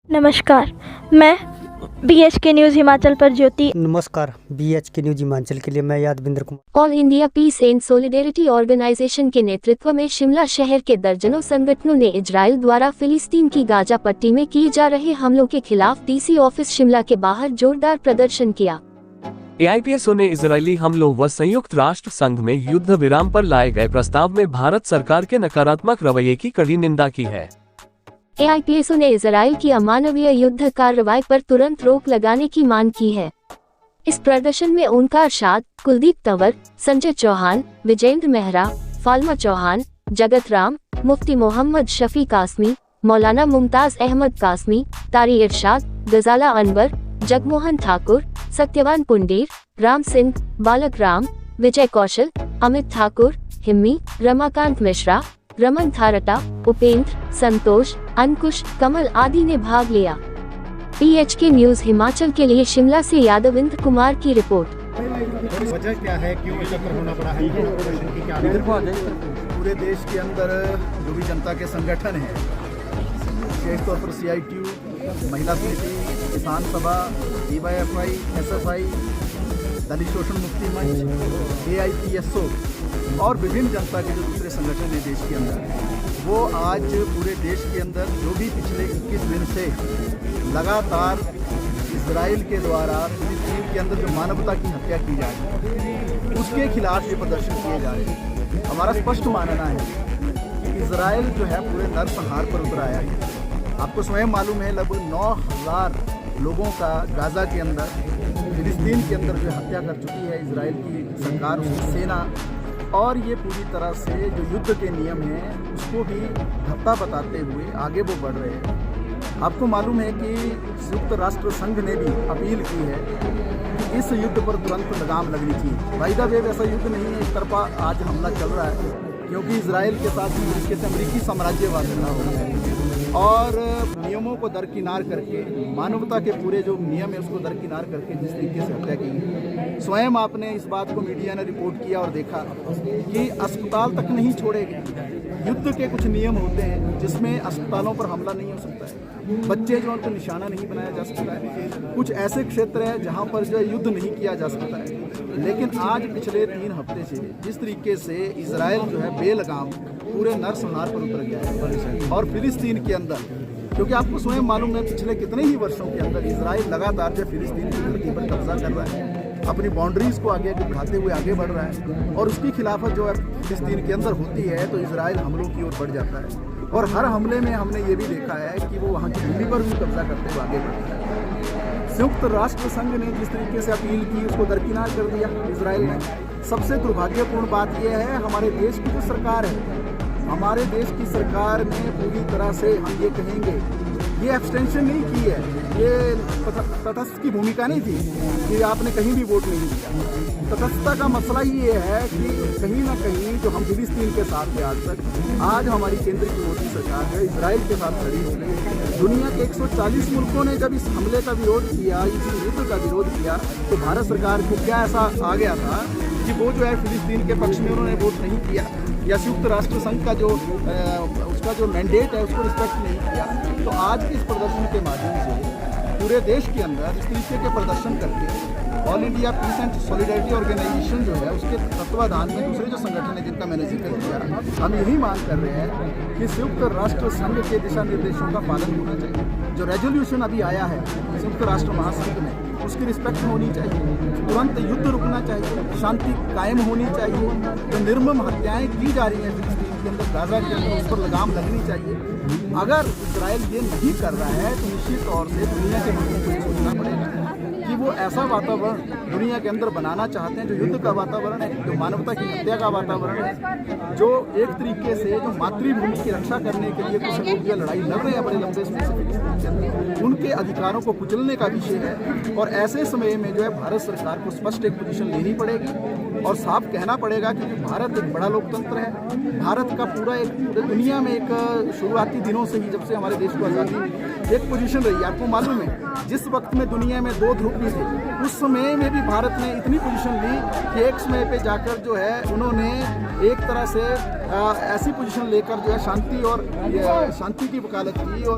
नमस्कार, मैं BHK news Himachal पर ज्योति। नमस्कार, BHK न्यूज़ हिमाचल के लिए मैं Yadvinder Kumar. All India Peace and Solidarity Organisation के नेतृत्व में शिमला शहर के दर्जनों संगठनों ने इजराइल द्वारा फिलिस्तीन की गाजा पट्टी में किए जा रहे हमलों के खिलाफ DC ऑफिस शिमला के बाहर जोरदार प्रदर्शन किया। AIPSO ने इजरायली हमलों व संयुक्त राष्ट्र संघ में युद्ध विराम पर लाए गए प्रस्ताव में भारत सरकार के नकारात्मक रवैये की कड़ी निंदा की है। AIPSO ने इजराइल की अमानवीय युद्ध कार्रवाई पर तुरंत रोक लगाने की मांग की है। इस प्रदर्शन में ओंकार अरशाद, कुलदीप तंवर, संजय चौहान, विजेंद्र मेहरा, फाल्मा चौहान, जगत राम, मुफ्ती मोहम्मद शफी कासमी, मौलाना मुमताज अहमद कासमी, तारी इरशाद, गजाला अनवर, जगमोहन ठाकुर, सत्यवान पुंडेर, राम सिंह, बालक राम, विजय कौशल, अमित ठाकुर, हिम्मी, रमाकांत मिश्रा, रमन थारटा, उपेंद्र, संतोष, अंकुश, कमल आदि ने भाग लिया। BHK न्यूज़ हिमाचल के लिए शिमला से यादविंद्र कुमार की रिपोर्ट। वजह क्या है, क्यों एकत्र होना पड़ा है? पूरे देश के अंदर जो भी जनता के संगठन हैं, विशेष तौर पर CITU, महिला समिति, किसान सभा, DYFI, SFI, दलित शोषण मुक्ति मंच, AIPSO और विभिन्न जनता के जो दूसरे संगठन हैं देश के अंदर, वो आज पूरे देश के अंदर जो भी पिछले 21 दिन से लगातार इजराइल के द्वारा फिलिस्तीन के अंदर जो मानवता की हत्या की जा रही है उसके खिलाफ ये प्रदर्शन किए जा रहे हैं। हमारा स्पष्ट मानना है कि इजराइल जो है पूरे नरसंहार पर उतर आया है। आपको स्वयं मालूम है, लगभग 9000 लोगों का गाजा के अंदर, फिलिस्तीन के अंदर जो हत्या कर चुकी है इजराइल की सरकार, उसकी सेना। और ये पूरी तरह से जो युद्ध के नियम हैं उसको भी धप्पा बताते हुए आगे वो बढ़ रहे हैं। आपको मालूम है कि संयुक्त राष्ट्र संघ ने भी अपील की है कि इस युद्ध पर तुरंत लगाम लगनी चाहिए। वायदा वे वैसा युद्ध नहीं है, एक तरफा आज हमला चल रहा है क्योंकि इजराइल के साथ जिस तरीके से अमरीकी साम्राज्यवाद खड़ा हो रहा है और नियमों को दरकिनार करके, मानवता के पूरे जो नियम है उसको दरकिनार करके जिस तरीके से हत्या की। स्वयं आपने इस बात को मीडिया ने रिपोर्ट किया और देखा कि अस्पताल तक नहीं छोड़े गए। युद्ध के कुछ नियम होते हैं जिसमें अस्पतालों पर हमला नहीं हो सकता है, बच्चे जो उनको निशाना नहीं बनाया जा सकता है, कुछ ऐसे क्षेत्र है जहाँ पर जो युद्ध नहीं किया जा सकता है। लेकिन आज पिछले 3 हफ्ते से जिस तरीके से इजराइल जो है बेलगाम पूरे नरसंहार पर उतर गया है और फिलिस्तीन के अंदर, क्योंकि आपको स्वयं मालूम है पिछले कितने ही वर्षों के अंदर इजराइल लगातार जो फिलिस्तीन की धरती पर कब्जा कर रहा है, अपनी बाउंड्रीज को आगे बढ़ाते हुए आगे बढ़ रहा है और उसकी खिलाफत जो है फिलिस्तीन के अंदर होती है तो इजराइल हमलों की ओर बढ़ जाता है। और हर हमले में हमने ये भी देखा है कि वो वहाँ की भूमि पर भी कब्जा करते हुए आगे बढ़ता है। संयुक्त राष्ट्र संघ ने जिस तरीके से अपील की उसको दरकिनार कर दिया इजराइल ने। सबसे दुर्भाग्यपूर्ण बात यह है, हमारे देश की जो सरकार है, हमारे देश की सरकार ने पूरी तरह से हम ये कहेंगे ये एब्सटेंशन नहीं की है, ये तटस्थ की भूमिका नहीं थी कि आपने कहीं भी वोट नहीं दिया। तटस्थता का मसला ये है कि कहीं ना कहीं जो हम फिलिस्तीन के साथ थे आज तक, आज हमारी केंद्र की मोदी सरकार है इजराइल के साथ खड़ी हो गई। दुनिया के 140 मुल्कों ने जब इस हमले का विरोध किया, इस युद्ध का विरोध किया, तो भारत सरकार को क्या ऐसा आ गया था कि वो जो है फिलिस्तीन के पक्ष में उन्होंने वोट नहीं किया या संयुक्त राष्ट्र संघ का जो उसका जो मैंडेट है उसको रिस्पेक्ट नहीं किया। तो आज के इस प्रदर्शन के माध्यम से पूरे देश के अंदर इस तरीके के प्रदर्शन करके All India Peace and Solidarity Organisation जो है उसके तत्वाधान में दूसरे जो संगठन है जिनका मैंने जिक्र किया, हम यही मांग कर रहे हैं कि संयुक्त राष्ट्र संघ के दिशा निर्देशों का पालन होना चाहिए। जो रेजोल्यूशन अभी आया है संयुक्त राष्ट्र महासंघ में, उसकी रिस्पेक्ट होनी चाहिए, तुरंत युद्ध रुकना चाहिए, शांति कायम होनी चाहिए। जो निर्मम हत्याएं की जा रही हैं फिलिस्तीन के अंदर, गाजा के अंदर, उस पर लगाम लगनी चाहिए। अगर इजराइल ये नहीं कर रहा है तो निश्चित तौर से दुनिया के मुल्कों को सोचना पड़ेगा कि वो ऐसा वातावरण दुनिया के अंदर बनाना चाहते हैं जो युद्ध का वातावरण है, जो मानवता की हत्या का वातावरण है, जो एक तरीके से जो मातृभूमि की रक्षा करने के लिए कुछ लोग जो लड़ाई लड़ रहे हैं बड़े लंबे समय से, उनके अधिकारों को कुचलने का विषय है। और ऐसे समय में जो है भारत सरकार को स्पष्ट एक पोजीशन लेनी पड़ेगी और साफ कहना पड़ेगा कि भारत एक बड़ा लोकतंत्र है। भारत का पूरे दुनिया में एक शुरुआती दिनों से ही, जब से हमारे देश को आज़ादी, एक पोजीशन रही है। आपको मालूम है जिस वक्त में दुनिया में 2 ध्रुव भी थे, उस समय में भी भारत ने इतनी पोजीशन ली कि एक समय पे जाकर जो है उन्होंने एक तरह से ऐसी पोजीशन लेकर जो है शांति की वकालत की। और